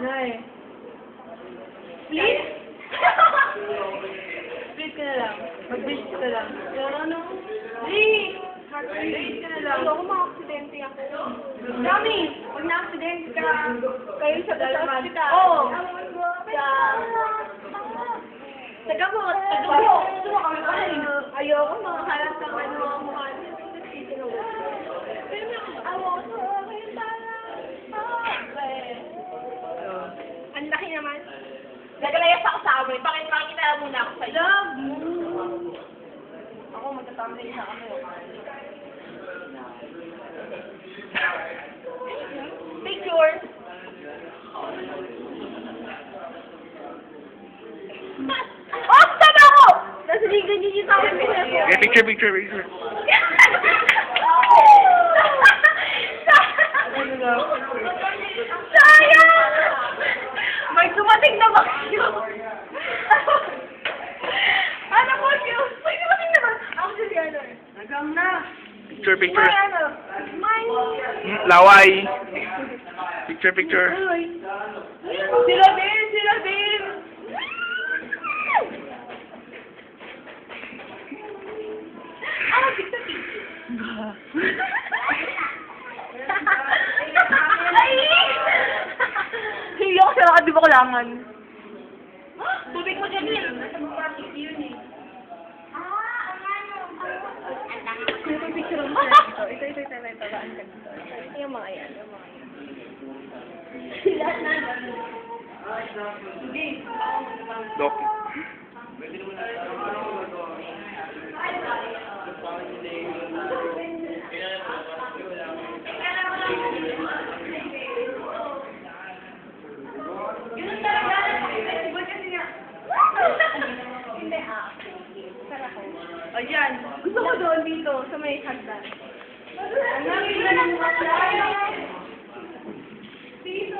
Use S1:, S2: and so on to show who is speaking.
S1: Nay. Please? Please ka na lang. Mag-please ka lang. Ano? Please! Please ka na lang.
S2: Ayoko ma-aksidente ako. Dami! Pag na-aksidente ka, kayo sa ospital. Oo! Sa gamot! Ayoko makaharap ng ano ang mukha niya. Ang laki naman. Nagalayas ako sa amoy. Bakit makikita muna ako sa'yo?
S1: Love mo.
S2: Ako magkatamay sa kami. Picture. Oh, sabi ako! Nasa ligan niyo yung tawag ko.
S3: Okay, picture.
S2: Sayang! May dumating na bagyo. Ano po yun? May dumating na bagyo. Ako si ano.
S1: Nagam na.
S3: Picture.
S2: May ano. May...
S3: Laway. Picture.
S2: Sila din! Ano, picture. Hindi ako sila ka, di ba kailangan? Tubig mo dyan yun. Nasa mga yun eh. Ito yung picture mo dito. Ito. Baan ka dito. Yung mga yan. Lahat na. Sige.
S3: Dok.
S2: Yun talaga. Kasi nga. Hindi Sarap ko.
S1: Ayan.
S2: Gusto ko doon dito sa may hagdan. Ano?